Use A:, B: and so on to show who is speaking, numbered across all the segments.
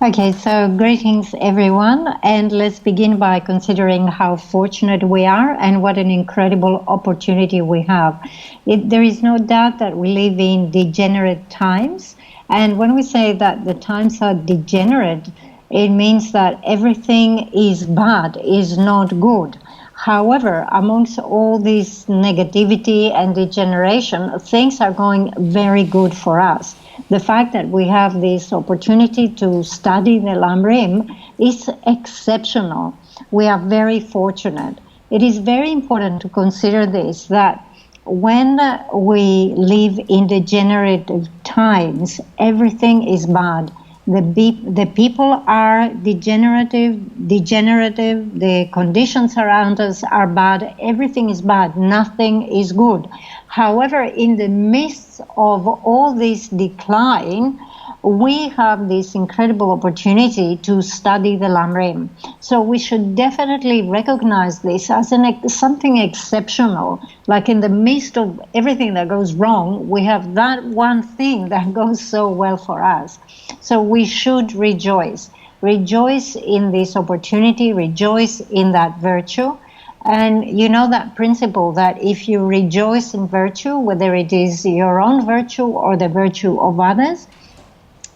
A: Okay, so greetings everyone, and let's begin by considering how fortunate we are and what an incredible opportunity we have. There is no doubt that we live in degenerate times, and when we say that the times are degenerate, it means that everything is bad, is not good. However, amongst all this negativity and degeneration, things are going very good for us. The fact that we have this opportunity to study the Lamrim is exceptional. We are very fortunate. It is very important to consider this, that when we live in degenerative times, everything is bad. The people are degenerative, the conditions around us are bad, everything is bad, nothing is good. However, in the midst of all this decline, we have this incredible opportunity to study the Lamrim. So we should definitely recognize this as something exceptional. Like in the midst of everything that goes wrong, we have that one thing that goes so well for us. So we should rejoice. Rejoice in this opportunity, rejoice in that virtue. And you know that principle that if you rejoice in virtue, whether it is your own virtue or the virtue of others,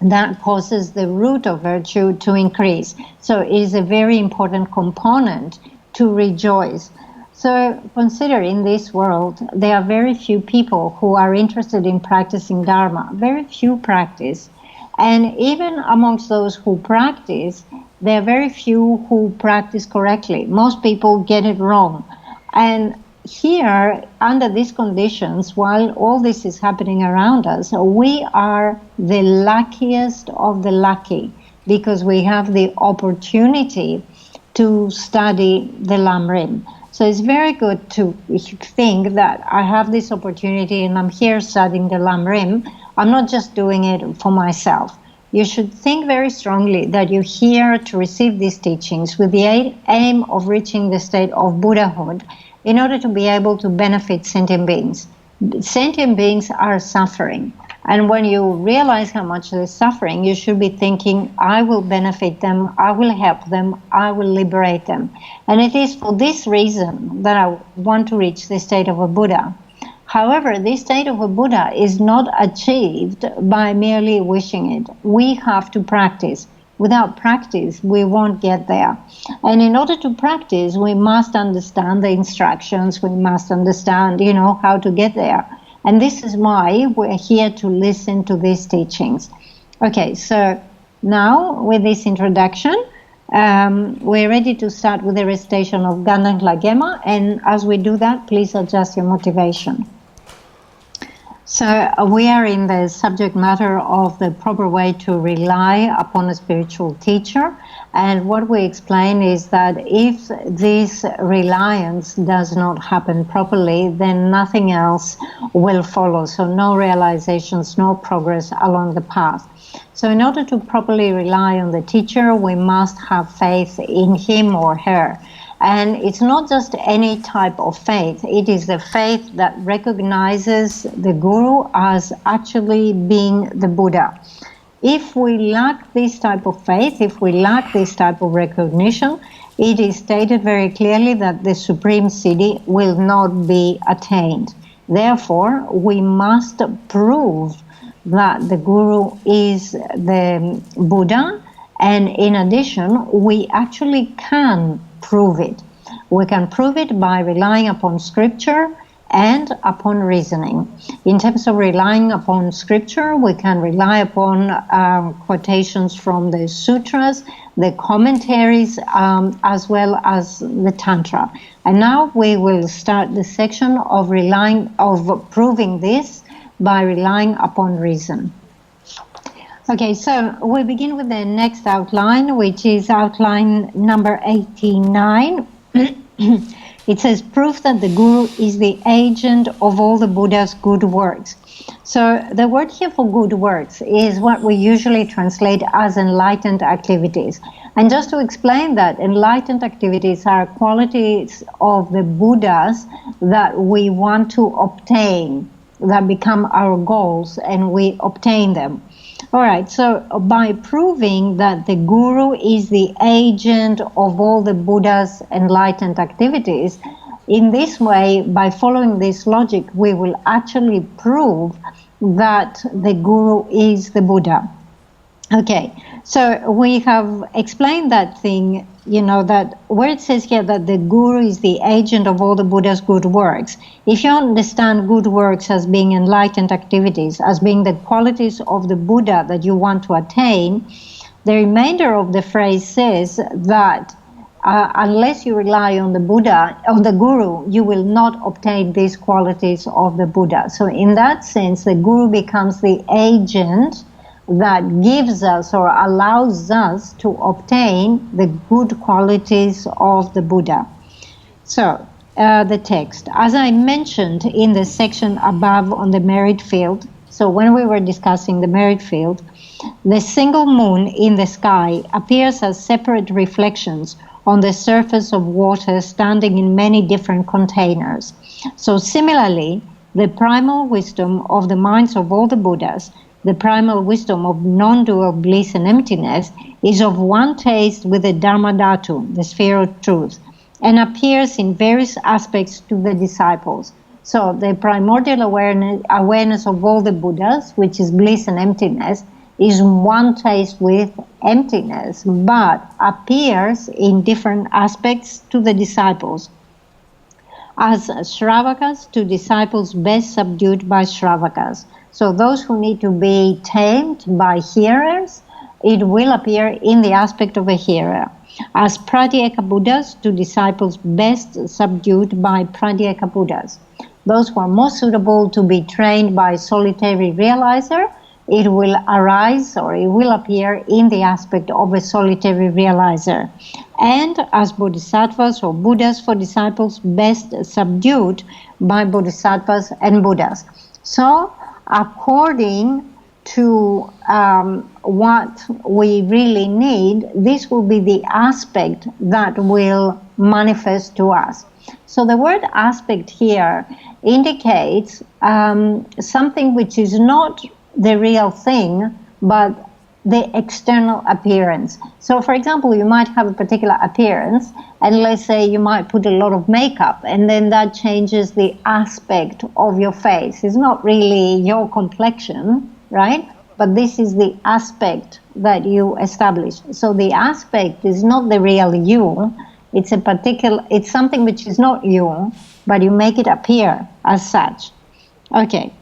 A: that causes the root of virtue to increase. So it is a very important component to rejoice. So consider, in this world, there are very few people who are interested in practicing Dharma. Very few practice. And even amongst those who practice, there are very few who practice correctly. Most people get it wrong. And here, under these conditions, while all this is happening around us, we are the luckiest of the lucky, because we have the opportunity to study the Lamrim. So it's very good to think that I have this opportunity and I'm here studying the Lamrim. I'm not just doing it for myself. You should think very strongly that you're here to receive these teachings with the aim of reaching the state of Buddhahood in order to be able to benefit sentient beings. Sentient beings are suffering. And when you realize how much they're suffering, you should be thinking, I will benefit them, I will help them, I will liberate them. And it is for this reason that I want to reach the state of a Buddha. However, this state of a Buddha is not achieved by merely wishing it. We have to practice. Without practice, we won't get there. And in order to practice, we must understand the instructions. We must understand, how to get there. And this is why we're here to listen to these teachings. Okay, so now with this introduction, we're ready to start with the recitation of Gaden Shartse. And as we do that, please adjust your motivation. So we are in the subject matter of the proper way to rely upon a spiritual teacher. And what we explain is that if this reliance does not happen properly, then nothing else will follow. So no realizations, no progress along the path. So in order to properly rely on the teacher, we must have faith in him or her. And it's not just any type of faith. It is the faith that recognizes the Guru as actually being the Buddha. If we lack this type of faith, if we lack this type of recognition, it is stated very clearly that the Supreme Siddhi will not be attained. Therefore, we must prove that the Guru is the Buddha, and in addition, we actually can prove it. We can prove it by relying upon scripture and upon reasoning. In terms of relying upon scripture, we can rely upon quotations from the sutras, the commentaries, as well as the Tantra. And now we will start the section of proving this by relying upon reason. Okay, so we begin with the next outline, which is outline number 89. It says, proof that the Guru is the agent of all the Buddha's good works. So the word here for good works is what we usually translate as enlightened activities. And just to explain that, enlightened activities are qualities of the Buddhas that we want to obtain. that become our goals, and we obtain them. All right, so by proving that the Guru is the agent of all the Buddha's enlightened activities, in this way, by following this logic, we will actually prove that the Guru is the Buddha. Okay, so we have explained that thing, that where it says here that the Guru is the agent of all the Buddha's good works. If you understand good works as being enlightened activities, as being the qualities of the Buddha that you want to attain, the remainder of the phrase says that unless you rely on the Buddha, on the Guru, you will not obtain these qualities of the Buddha. So in that sense, the Guru becomes the agent that gives us or allows us to obtain the good qualities of the Buddha. So, the text. As I mentioned in the section above on the merit field, so when we were discussing the merit field, the single moon in the sky appears as separate reflections on the surface of water standing in many different containers. So similarly, the primal wisdom of the minds of all the Buddhas, the primal wisdom of non-dual bliss and emptiness, is of one taste with the Dharma Dhatu, the sphere of truth, and appears in various aspects to the disciples. So the primordial awareness of all the Buddhas, which is bliss and emptiness, is one taste with emptiness, but appears in different aspects to the disciples. As Shravakas to disciples best subdued by Shravakas. So those who need to be tamed by hearers, it will appear in the aspect of a hearer. As Pratyeka Buddhas to disciples best subdued by Pratyeka Buddhas. Those who are most suitable to be trained by solitary realizer, it will arise or it will appear in the aspect of a solitary realizer. And as Bodhisattvas or Buddhas for disciples best subdued by Bodhisattvas and Buddhas. So, according to what we really need, this will be the aspect that will manifest to us. So the word aspect here indicates something which is not the real thing, but the external appearance. So for example, you might have a particular appearance, and let's say you might put a lot of makeup, and then that changes the aspect of your face. It's not really your complexion, right? But this is the aspect that you establish. So the aspect is not the real you. It's something which is not you, but you make it appear as such. Okay.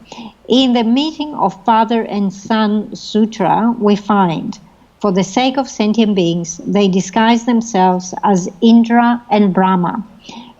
A: In the meeting of Father and Son Sutra, we find, for the sake of sentient beings, they disguise themselves as Indra and Brahma.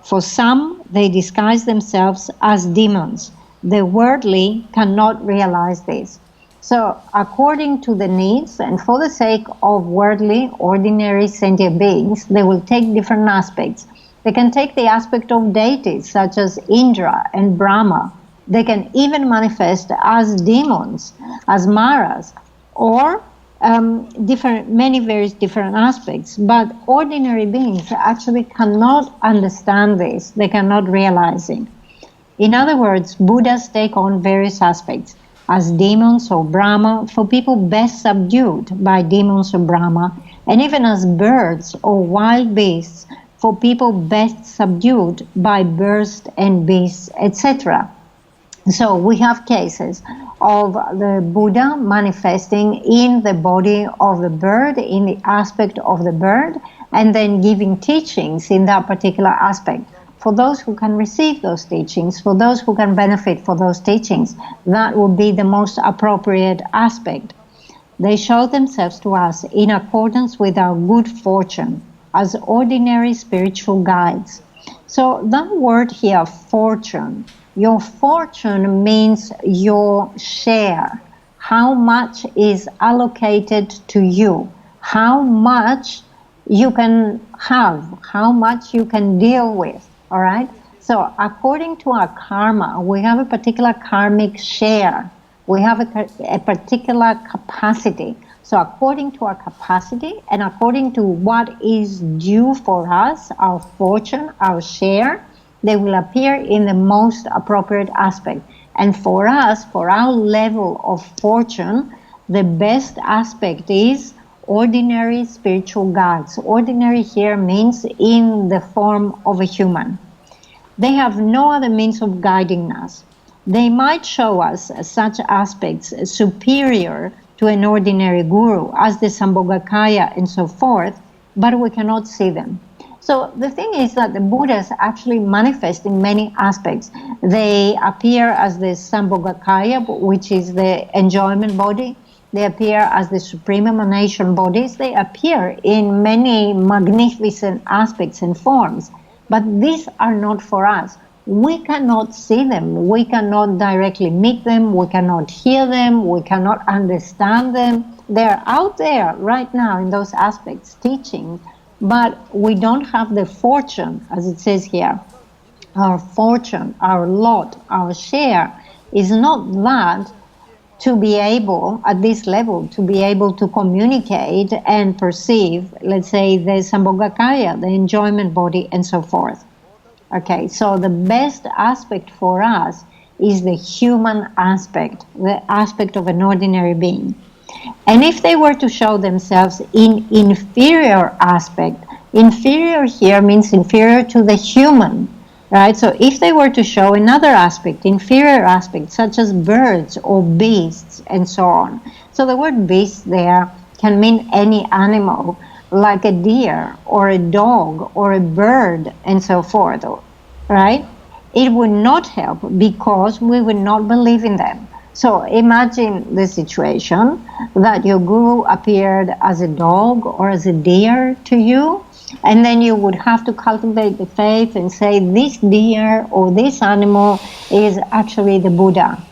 A: For some, they disguise themselves as demons. The worldly cannot realize this. So, according to the needs and for the sake of worldly, ordinary sentient beings, they will take different aspects. They can take the aspect of deities such as Indra and Brahma. They can even manifest as demons, as Maras, or many various different aspects. But ordinary beings actually cannot understand this. They cannot realize it. In other words, Buddhas take on various aspects as demons or Brahma for people best subdued by demons or Brahma, and even as birds or wild beasts for people best subdued by birds and beasts, etc. So we have cases of the Buddha manifesting in the body of the bird, in the aspect of the bird, and then giving teachings in that particular aspect. For those who can receive those teachings, for those who can benefit from those teachings, that would be the most appropriate aspect. They show themselves to us in accordance with our good fortune as ordinary spiritual guides. So that word here, fortune, your fortune means your share. How much is allocated to you? How much you can have? How much you can deal with? All right? So according to our karma, we have a particular karmic share. We have a particular capacity. So according to our capacity and according to what is due for us, our fortune, our share, they will appear in the most appropriate aspect. And for us, for our level of fortune, the best aspect is ordinary spiritual guides. Ordinary here means in the form of a human. They have no other means of guiding us. They might show us such aspects superior to an ordinary guru, as the Sambhogakaya and so forth, but we cannot see them. So the thing is that the Buddhas actually manifest in many aspects. They appear as the Sambhogakaya, which is the enjoyment body. They appear as the supreme emanation bodies. They appear in many magnificent aspects and forms. But these are not for us. We cannot see them. We cannot directly meet them. We cannot hear them. We cannot understand them. They're out there right now in those aspects teaching, but we don't have the fortune, as it says here. Our fortune, our lot, our share is not that to be able, at this level, to be able to communicate and perceive, let's say, the Sambhogakaya, the enjoyment body, and so forth. Okay, so the best aspect for us is the human aspect, the aspect of an ordinary being. And if they were to show themselves in inferior aspect, inferior here means inferior to the human, right? So if they were to show another aspect, inferior aspect, such as birds or beasts and so on. So the word beast there can mean any animal, like a deer or a dog or a bird and so forth, right? It would not help because we would not believe in them. So imagine the situation that your guru appeared as a dog or as a deer to you, and then you would have to cultivate the faith and say this deer or this animal is actually the Buddha.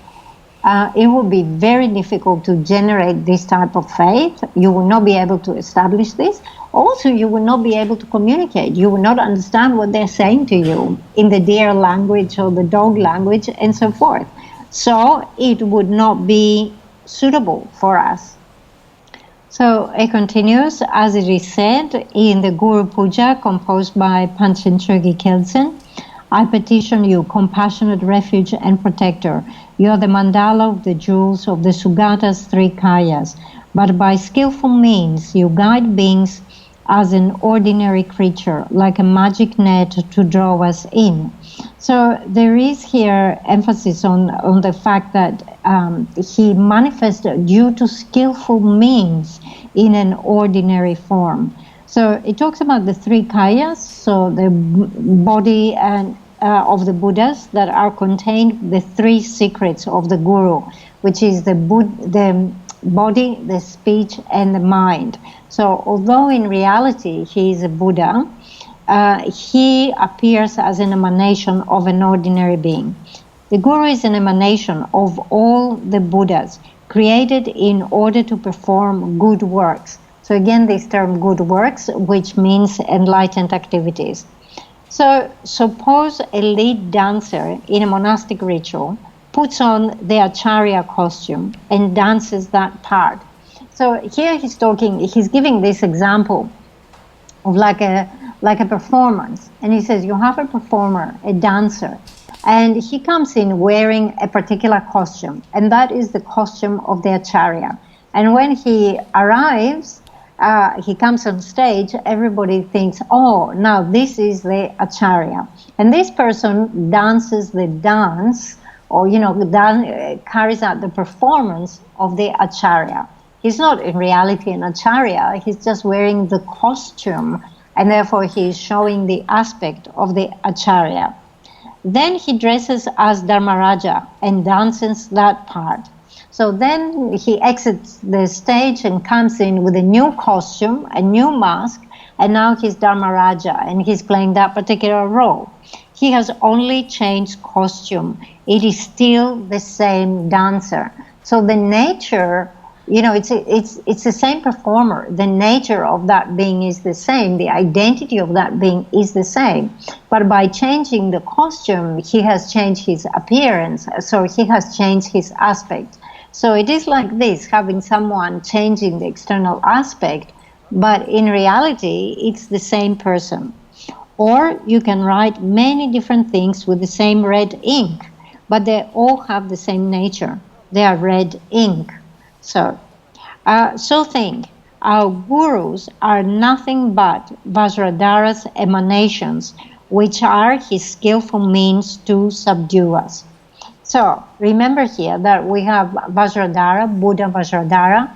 A: It would be very difficult to generate this type of faith. You will not be able to establish this. Also, you will not be able to communicate. You will not understand what they're saying to you in the deer language or the dog language and so forth. So it would not be suitable for us. So it continues, as it is said in the Guru Puja composed by Panchen Chögyal Khyentse, I petition you, compassionate refuge and protector. You are the mandala of the jewels of the Sugata's three kayas, but by skillful means you guide beings as an ordinary creature, like a magic net to draw us in. So there is here emphasis on the fact that he manifested due to skillful means in an ordinary form. So it talks about the three kayas, so the body and of the Buddhas that are contained the three secrets of the Guru, which is the body, the speech, and the mind. So although in reality he is a Buddha, he appears as an emanation of an ordinary being. The Guru is an emanation of all the Buddhas, created in order to perform good works. So again, this term good works, which means enlightened activities. So suppose a lead dancer in a monastic ritual puts on the acharya costume and dances that part. So here he's giving this example of like a performance. And he says, you have a performer, a dancer, and he comes in wearing a particular costume, and that is the costume of the acharya. And when he arrives, he comes on stage, everybody thinks, oh, now this is the acharya. And this person dances the dance, or, carries out the performance of the acharya. He's not in reality an acharya, he's just wearing the costume, and therefore he is showing the aspect of the acharya. Then he dresses as Dharmaraja and dances that part. So then he exits the stage and comes in with a new costume, a new mask, and now he's Dharmaraja and he's playing that particular role. He has only changed costume. It is still the same dancer. So the nature, it's the same performer. The nature of that being is the same. The identity of that being is the same. But by changing the costume, he has changed his appearance. So he has changed his aspect. So it is like this, having someone changing the external aspect, but in reality, it's the same person. Or you can write many different things with the same red ink, but they all have the same nature. They are red ink. So think, our gurus are nothing but Vajradhara's emanations, which are his skillful means to subdue us. So remember here that we have Vajradhara, Buddha Vajradhara,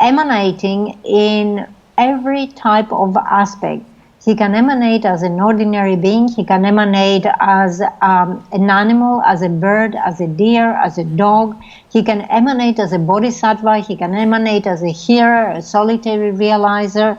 A: emanating in every type of aspect. He can emanate as an ordinary being, he can emanate as an animal, as a bird, as a deer, as a dog. He can emanate as a bodhisattva, he can emanate as a hearer, a solitary realizer.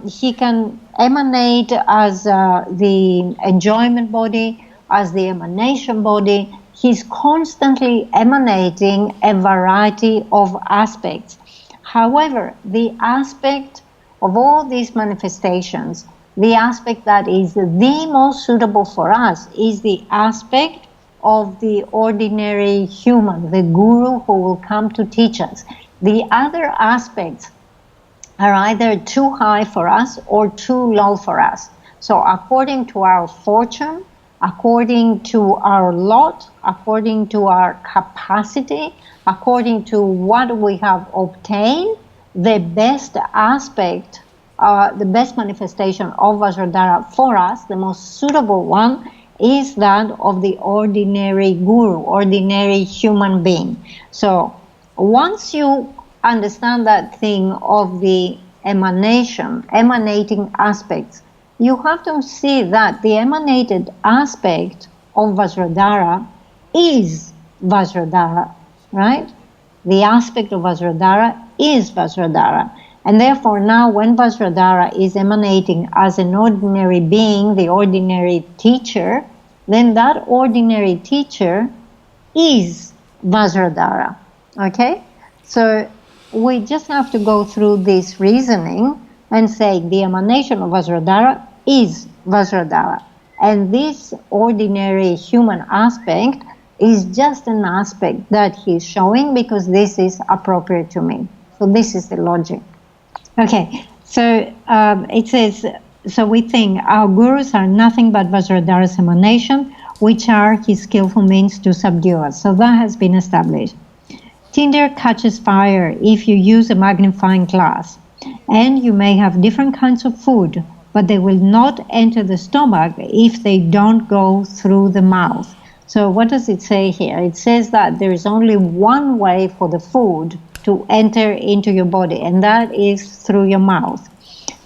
A: He can emanate as the enjoyment body, as the emanation body. He's constantly emanating a variety of aspects. However, the aspect of all these manifestations, the aspect that is the most suitable for us is the aspect of the ordinary human, the guru who will come to teach us. The other aspects are either too high for us or too low for us. So according to our fortune, according to our lot, according to our capacity, according to what we have obtained, the best aspect, the best manifestation of Vajradhara for us, the most suitable one, is that of the ordinary guru, ordinary human being. So once you understand that thing of the emanating aspects, you have to see that the emanated aspect of Vajradhara is Vajradhara, right? The aspect of Vajradhara is Vajradhara. And therefore now when Vajradhara is emanating as an ordinary being, the ordinary teacher, then that ordinary teacher is Vajradhara. Okay? So we just have to go through this reasoning and say the emanation of Vajradhara is Vajradhara. And this ordinary human aspect is just an aspect that he's showing because this is appropriate to me. So this is the logic. Okay, so it says, so we think our gurus are nothing but Vajradhara's emanation, which are his skillful means to subdue us. So that has been established. Tinder catches fire if you use a magnifying glass, and you may have different kinds of food, but they will not enter the stomach if they don't go through the mouth. So what does it say here? It says that there is only one way for the food to enter into your body, and that is through your mouth.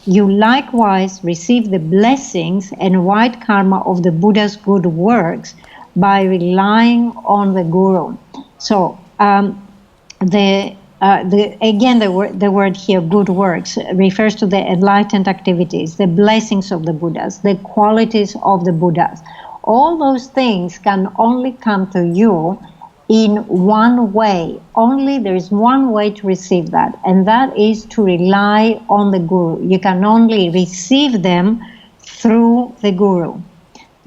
A: You likewise receive the blessings and right karma of the Buddha's good works by relying on the guru. So the word here, good works, refers to the enlightened activities, the blessings of the Buddhas, the qualities of the Buddhas. All those things can only come to you in one way. Only there is one way to receive that, and that is to rely on the guru. You can only receive them through the guru.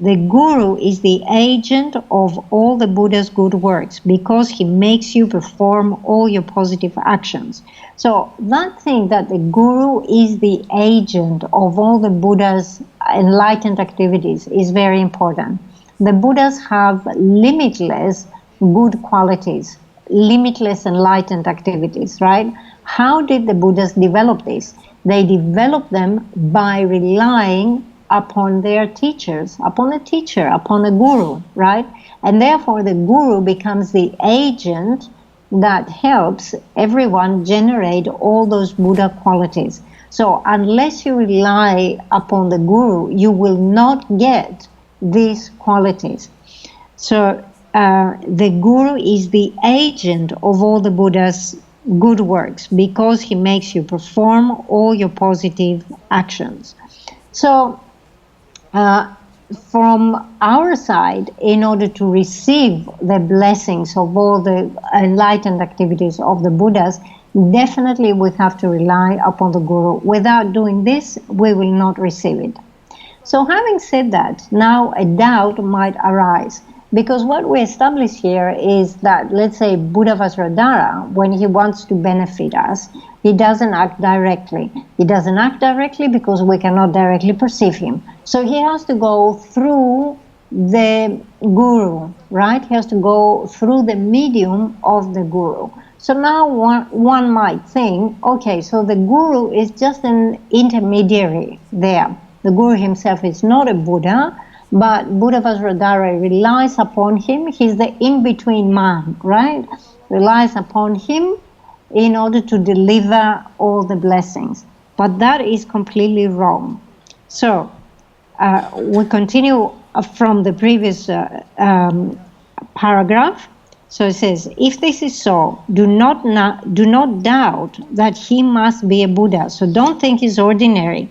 A: The guru is the agent of all the Buddha's good works because he makes you perform all your positive actions. So that thing that the guru is the agent of all the Buddha's enlightened activities is very important. The Buddhas have limitless good qualities, limitless enlightened activities, right? How did the Buddhas develop this? They developed them by relying upon their teachers, upon a teacher, upon a guru, right? And therefore the guru becomes the agent that helps everyone generate all those Buddha qualities. So unless you rely upon the guru, you will not get these qualities. So the guru is the agent of all the Buddha's good works because he makes you perform all your positive actions. So from our side, in order to receive the blessings of all the enlightened activities of the Buddhas, definitely we have to rely upon the guru. Without doing this, we will not receive it. So having said that, now a doubt might arise. Because what we establish here is that, let's say, Buddha Vajradhara, when he wants to benefit us, he doesn't act directly. He doesn't act directly because we cannot directly perceive him. So he has to go through the guru, right? He has to go through the medium of the guru. So now one might think, okay, so the guru is just an intermediary there. The guru himself is not a Buddha, but Buddha Vajradhara relies upon him. He's the in-between man, right? Relies upon him in order to deliver all the blessings. But that is completely wrong. So we continue from the previous paragraph. So it says, if this is so, do not doubt that he must be a Buddha. So don't think he's ordinary.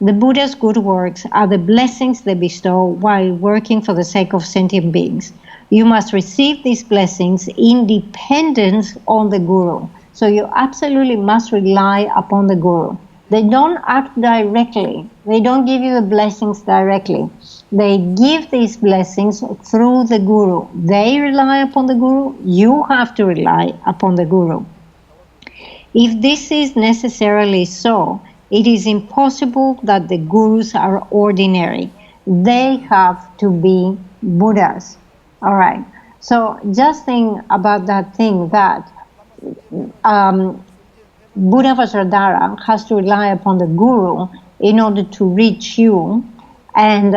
A: The Buddha's good works are the blessings they bestow while working for the sake of sentient beings. You must receive these blessings in dependence on the Guru. So you absolutely must rely upon the Guru. They don't act directly. They don't give you the blessings directly. They give these blessings through the Guru. They rely upon the Guru. You have to rely upon the Guru. If this is necessarily so, it is impossible that the Gurus are ordinary. They have to be Buddhas. All right. So just think about that thing that Buddha Vajradhara has to rely upon the Guru in order to reach you and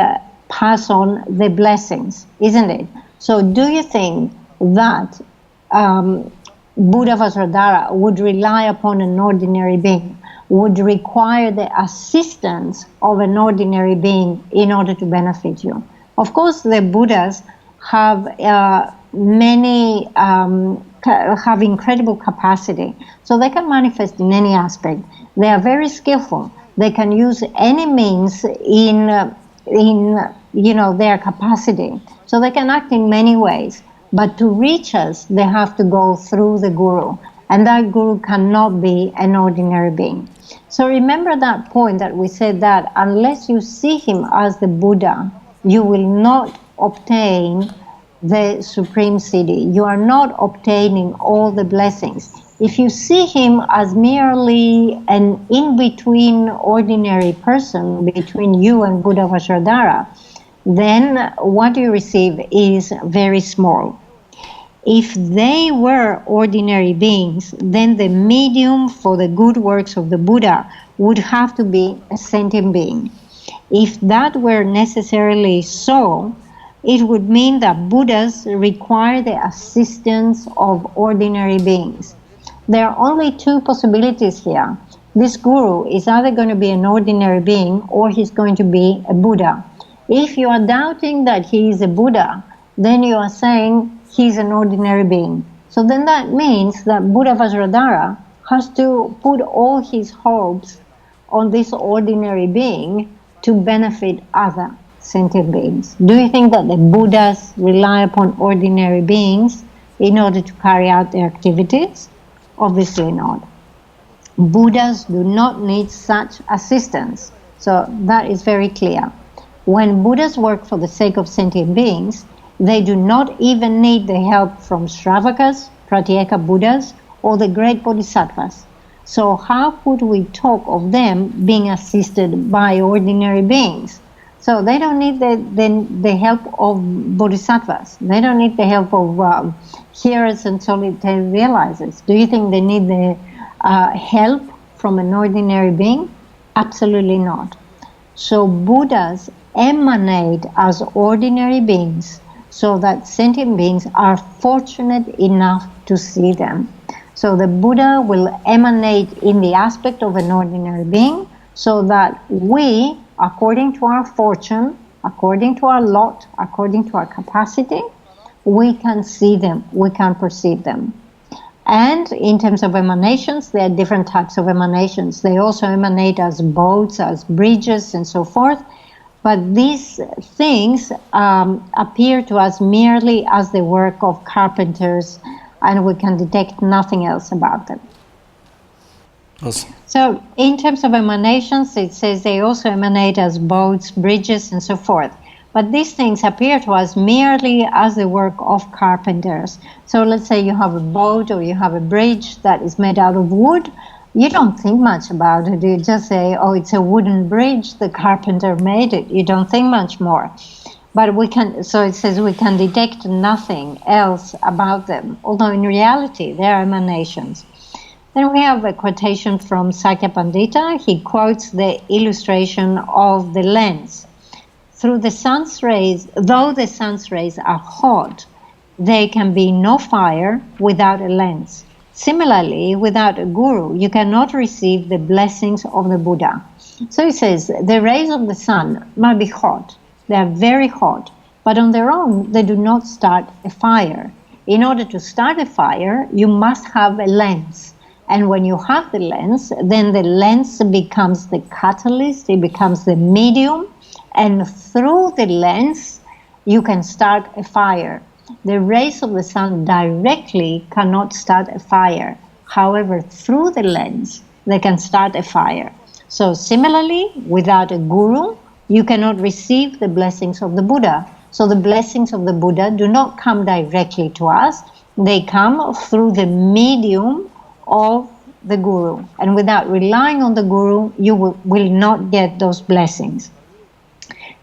A: pass on the blessings, isn't it? So do you think that Buddha Vajradhara would rely upon an ordinary being, would require the assistance of an ordinary being in order to benefit you? Of course, the Buddhas have have incredible capacity, so they can manifest in any aspect. They are very skillful. They can use any means in their capacity, so they can act in many ways. But to reach us, they have to go through the Guru, and that Guru cannot be an ordinary being. So remember that point that we said that unless you see him as the Buddha, you will not obtain the Supreme Siddhi. You are not obtaining all the blessings. If you see him as merely an in-between ordinary person between you and Buddha Vajradhara, then what you receive is very small. If they were ordinary beings, then the medium for the good works of the Buddha would have to be a sentient being. If that were necessarily so, it would mean that Buddhas require the assistance of ordinary beings. There are only two possibilities here. This Guru is either going to be an ordinary being or he's going to be a Buddha. If you are doubting that he is a Buddha, then you are saying he's an ordinary being. So then that means that Buddha Vajradhara has to put all his hopes on this ordinary being to benefit other sentient beings. Do you think that the Buddhas rely upon ordinary beings in order to carry out their activities? Obviously not. Buddhas do not need such assistance. So that is very clear. When Buddhas work for the sake of sentient beings, they do not even need the help from Shravakas, Pratyeka Buddhas, or the great Bodhisattvas. So how could we talk of them being assisted by ordinary beings? So they don't need the help of bodhisattvas. They don't need the help of hearers and solitary realizers. Do you think they need the help from an ordinary being? Absolutely not. So Buddhas emanate as ordinary beings so that sentient beings are fortunate enough to see them. So the Buddha will emanate in the aspect of an ordinary being so that we, according to our fortune, according to our lot, according to our capacity, we can see them, we can perceive them. And in terms of emanations, there are different types of emanations. They also emanate as boats, as bridges, and so forth. But these things appear to us merely as the work of carpenters, and we can detect nothing else about them.
B: Awesome.
A: So in terms of emanations, it says they also emanate as boats, bridges, and so forth. But these things appear to us merely as the work of carpenters. So let's say you have a boat or you have a bridge that is made out of wood. You don't think much about it. You just say, oh, it's a wooden bridge, the carpenter made it. You don't think much more. But we can, so it says we can detect nothing else about them, although in reality they are emanations. Then we have a quotation from Sakya Pandita. He quotes the illustration of the lens. Through the sun's rays, though the sun's rays are hot, there can be no fire without a lens. Similarly, without a guru, you cannot receive the blessings of the Buddha. So he says, the rays of the sun might be hot. They are very hot, but on their own, they do not start a fire. In order to start a fire, you must have a lens. And when you have the lens, then the lens becomes the catalyst, it becomes the medium, and through the lens, you can start a fire. The rays of the sun directly cannot start a fire. However, through the lens, they can start a fire. So similarly, without a guru, you cannot receive the blessings of the Buddha. So the blessings of the Buddha do not come directly to us. They come through the medium of the guru. And without relying on the guru, you will not get those blessings.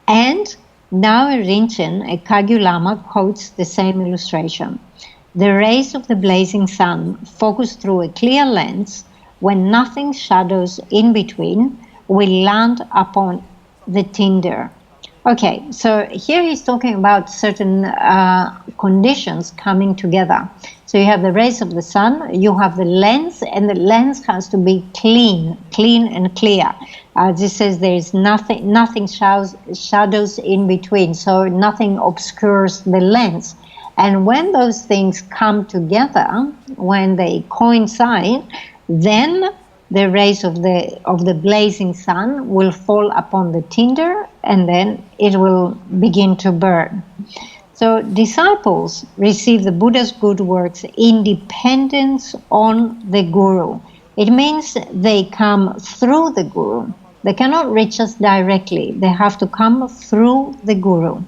A: And now Rinchen, a Kagyu Lama, quotes the same illustration. The rays of the blazing sun focus through a clear lens when nothing shadows in between will land upon the tinder. Okay, so here he's talking about certain conditions coming together. So you have the rays of the sun, you have the lens, and the lens has to be clean and clear. This says there is nothing shadows in between, so nothing obscures the lens. And when those things come together, when they coincide, then the rays of the blazing sun will fall upon the tinder, and then it will begin to burn. So disciples receive the Buddha's good works in dependence on the guru. It means they come through the guru. They cannot reach us directly. They have to come through the guru.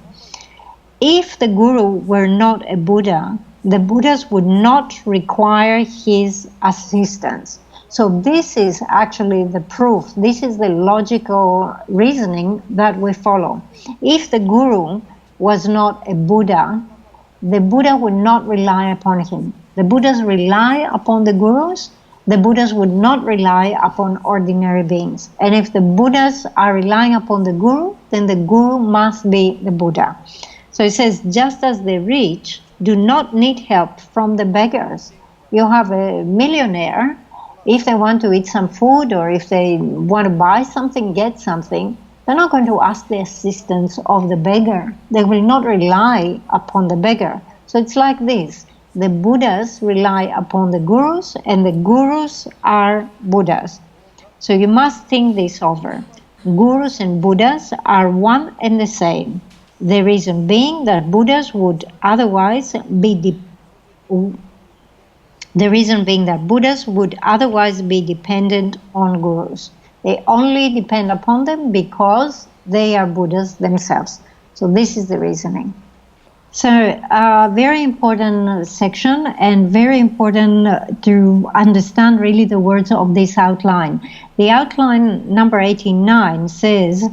A: If the guru were not a Buddha, the Buddhas would not require his assistance. So this is actually the proof. This is the logical reasoning that we follow. If the guru was not a Buddha, the Buddha would not rely upon him. The Buddhas rely upon the gurus. The Buddhas would not rely upon ordinary beings. And if the Buddhas are relying upon the guru, then the guru must be the Buddha. So it says, just as the rich do not need help from the beggars. You have a millionaire. If they want to eat some food, or if they want to buy something, get something, they're not going to ask the assistance of the beggar. They will not rely upon the beggar. So it's like this. The Buddhas rely upon the gurus, and the gurus are Buddhas. So you must think this over. Gurus and Buddhas are one and the same. The reason being that Buddhas would otherwise be dependent on gurus. They only depend upon them because they are Buddhas themselves. So this is the reasoning. So very important section, and very important to understand really the words of this outline. The outline number 89 says,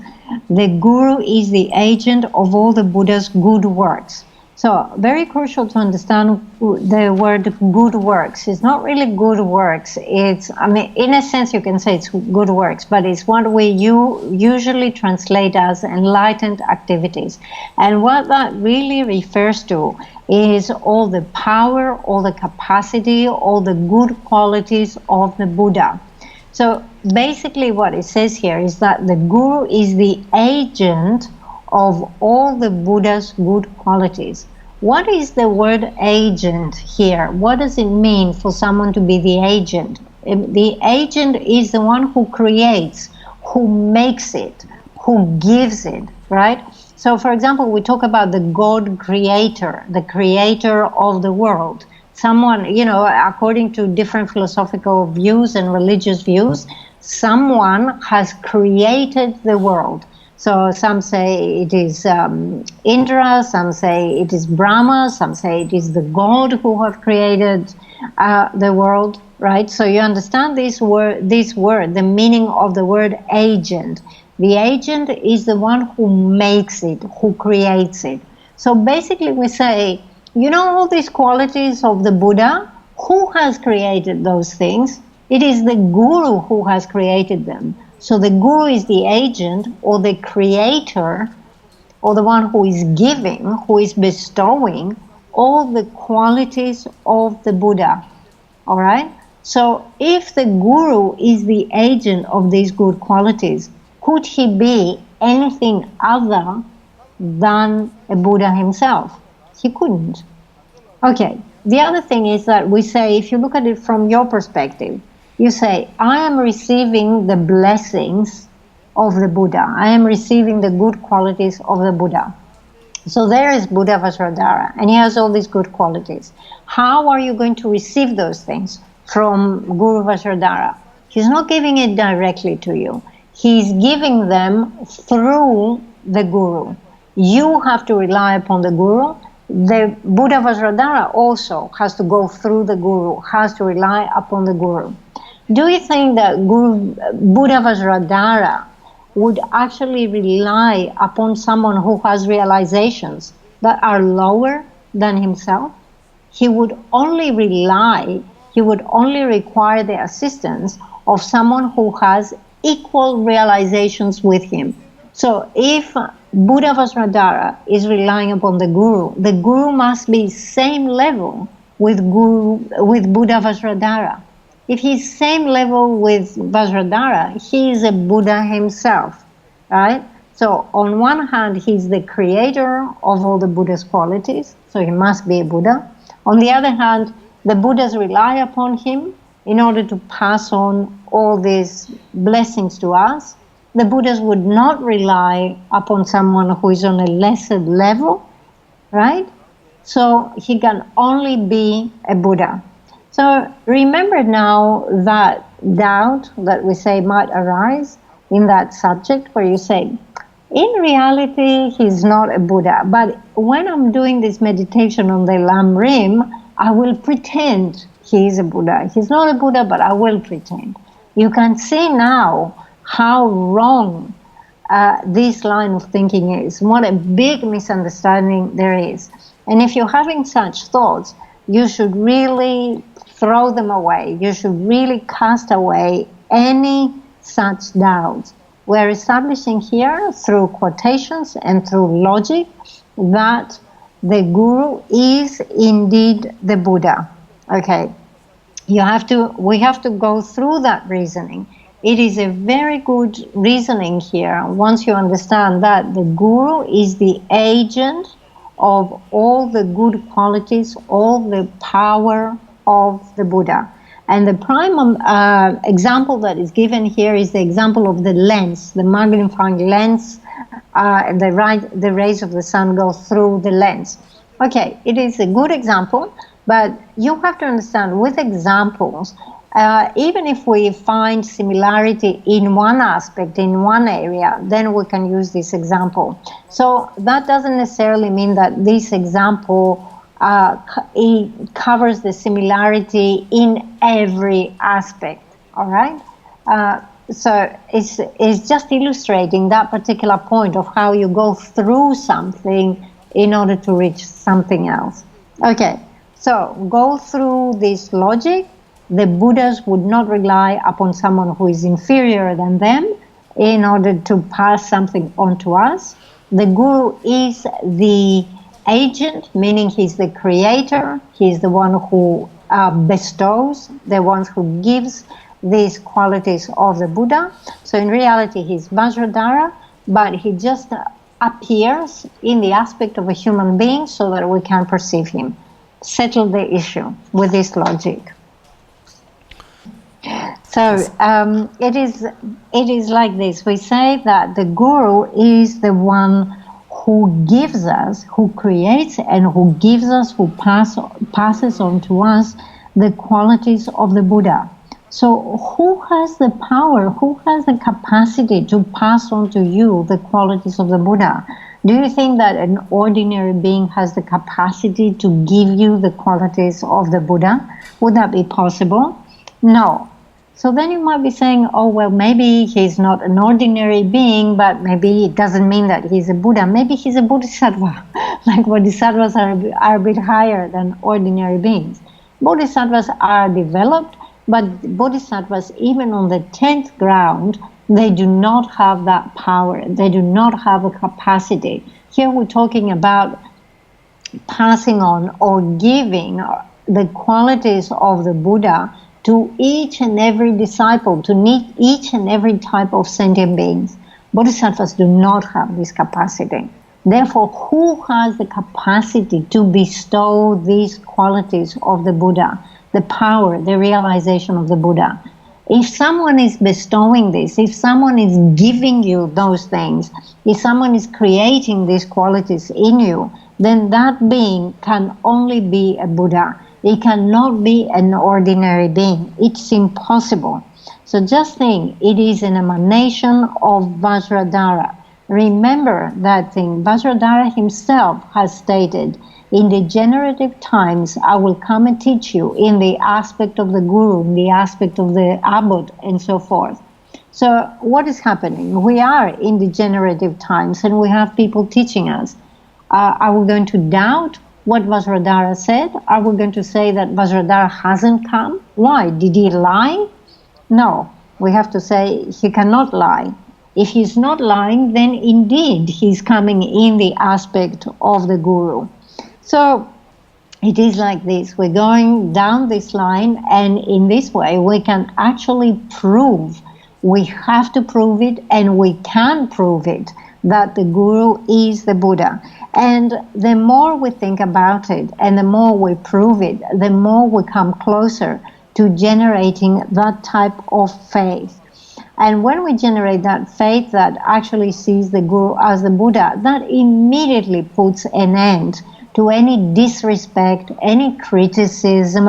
A: the guru is the agent of all the Buddha's good works. So very crucial to understand the word good works. It's not really good works. It's, I mean, in a sense you can say it's good works, but it's what we usually translate as enlightened activities. And what that really refers to is all the power, all the capacity, all the good qualities of the Buddha. So basically what it says here is that the guru is the agent of all the Buddha's good qualities. What is the word agent here? What does it mean for someone to be the agent? The agent is the one who creates, who makes it, who gives it, right? So for example, we talk about the God creator, the creator of the world. Someone, you know, according to different philosophical views and religious views, someone has created the world. So some say it is Indra, some say it is Brahma, some say it is the God who have created the world, right? So you understand this word, the meaning of the word agent. The agent is the one who makes it, who creates it. So basically we say, you know all these qualities of the Buddha? Who has created those things? It is the Guru who has created them. So the Guru is the agent or the creator or the one who is giving, who is bestowing all the qualities of the Buddha. All right? So if the Guru is the agent of these good qualities, could he be anything other than a Buddha himself? He couldn't. Okay, the other thing is that we say, if you look at it from your perspective, you say, I am receiving the blessings of the Buddha. I am receiving the good qualities of the Buddha. So there is Buddha Vajradhara, and he has all these good qualities. How are you going to receive those things from Guru Vajradhara? He's not giving it directly to you. He's giving them through the Guru. You have to rely upon the Guru. The Buddha Vajradhara also has to go through the Guru, has to rely upon the Guru. Do you think that Buddha Vajradhara would actually rely upon someone who has realizations that are lower than himself? He would only require the assistance of someone who has equal realizations with him. So if Buddha Vajradhara is relying upon the Guru must be same level with Buddha Vajradhara. If he's same level with Vajradhara, he is a Buddha himself, right? So on one hand, he's the creator of all the Buddha's qualities, so he must be a Buddha. On the other hand, the Buddhas rely upon him in order to pass on all these blessings to us. The Buddhas would not rely upon someone who is on a lesser level, right? So he can only be a Buddha. So remember now that doubt that we say might arise in that subject where you say, in reality, he's not a Buddha. But when I'm doing this meditation on the Lamrim, I will pretend he is a Buddha. He's not a Buddha, but I will pretend. You can see now how wrong this line of thinking is, what a big misunderstanding there is. And if you're having such thoughts, you should really throw them away. You should really cast away any such doubts. We're establishing here through quotations and through logic that the Guru is indeed the Buddha. Okay, we have to go through that reasoning. It is a very good reasoning here once you understand that the Guru is the agent of all the good qualities, all the power of the Buddha. And the prime example that is given here is the example of the lens, the magnifying lens, the rays of the sun go through the lens. Okay, it is a good example, but you have to understand with examples, even if we find similarity in one aspect, in one area, then we can use this example. So that doesn't necessarily mean that this example it covers the similarity in every aspect, all right? So it's just illustrating that particular point of how you go through something in order to reach something else. Okay, so go through this logic. The Buddhas would not rely upon someone who is inferior than them in order to pass something on to us. The Guru is the agent, meaning he's the creator, he's the one who bestows, the one who gives these qualities of the Buddha. So in reality he's Vajradhara, but he just appears in the aspect of a human being so that we can perceive him. Settle the issue with this logic. So it is like this. We say that the Guru is the one who gives us, who creates and who gives us, who passes on to us the qualities of the Buddha. So who has the power, who has the capacity to pass on to you the qualities of the Buddha? Do you think that an ordinary being has the capacity to give you the qualities of the Buddha? Would that be possible? No. So then you might be saying, oh, well, maybe he's not an ordinary being, but maybe it doesn't mean that he's a Buddha. Maybe he's a Bodhisattva. Like Bodhisattvas are a bit higher than ordinary beings. Bodhisattvas are developed, but Bodhisattvas, even on the 10th ground, they do not have that power. They do not have a capacity. Here we're talking about passing on or giving the qualities of the Buddha to each and every disciple, to each and every type of sentient beings. Bodhisattvas do not have this capacity. Therefore, who has the capacity to bestow these qualities of the Buddha, the power, the realization of the Buddha? If someone is bestowing this, if someone is giving you those things, if someone is creating these qualities in you, then that being can only be a Buddha. It cannot be an ordinary being. It's impossible. So just think, it is an emanation of Vajradhara. Remember that thing. Vajradhara himself has stated, in the generative times, I will come and teach you in the aspect of the guru, in the aspect of the abbot, and so forth. So what is happening? We are in the generative times, and we have people teaching us. Are we going to doubt what Vajradhara said? Are we going to say that Vajradhara hasn't come? Why? Did he lie? No. We have to say he cannot lie. If he's not lying, then indeed he's coming in the aspect of the guru. So it is like this. We're going down this line, and in this way we can actually prove, we have to prove it, and we can prove it, that the guru is the Buddha. And the more we think about it and the more we prove it, the more we come closer to generating that type of faith. And when we generate that faith that actually sees the guru as the Buddha, that immediately puts an end to any disrespect, any criticism,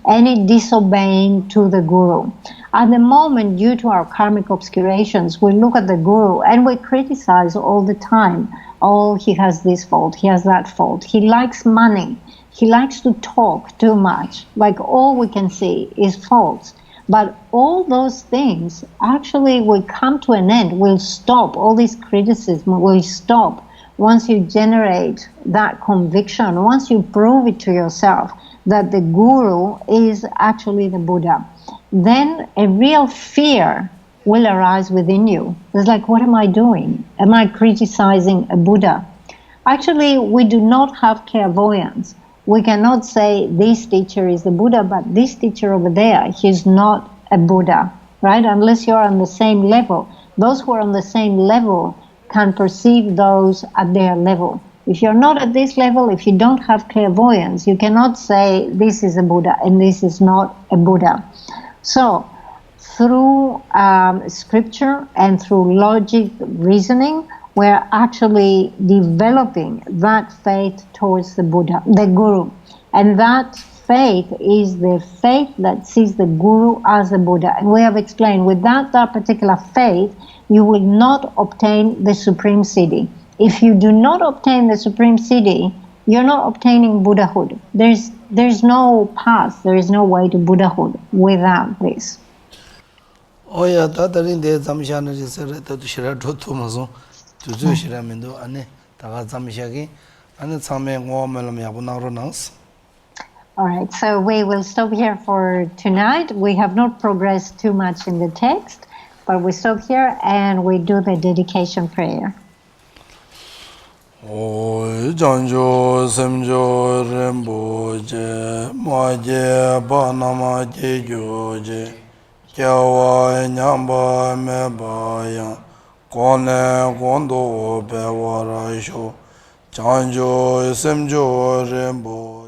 A: any disobeying to the guru. At the moment, due to our karmic obscurations, we look at the guru and we criticize all the time. Oh, he has this fault, he has that fault. He likes money. He likes to talk too much. Like all we can see is faults. But all those things actually will come to an end, will stop. All this criticism will stop once you generate that conviction, once you prove it to yourself that the guru is actually the Buddha. Then a real fear will arise within you. It's like, what am I doing? Am I criticizing a Buddha? Actually, we do not have clairvoyance. We cannot say this teacher is the Buddha, but this teacher over there, he's not a Buddha, right? Unless you're on the same level. Those who are on the same level can perceive those at their level. If you're not at this level, if you don't have clairvoyance, you cannot say this is a Buddha and this is not a Buddha. So, through scripture and through logic reasoning, we're actually developing that faith towards the Buddha, the Guru. And that faith is the faith that sees the Guru as the Buddha. And we have explained, without that particular faith, you will not obtain the Supreme Siddhi. If you do not obtain the Supreme Siddhi, you're not obtaining Buddhahood. There's no path, there is no way to Buddhahood without this.
B: Oh yeah, that in the Zamshana is a letter to Shira Tomazo, to do Shiramendo, and Taga Zamshagi, and it's some warm Melamia.
A: All right, so we will stop here for tonight. We have not progressed too much in the text, but we stop here and we do the dedication prayer.
B: Oi Janjo Semjo Remboje Maje Banama Joje Kyawa Nyamba Mebaya Kone Kondo Bewara Sho Janjo Semjo Rembo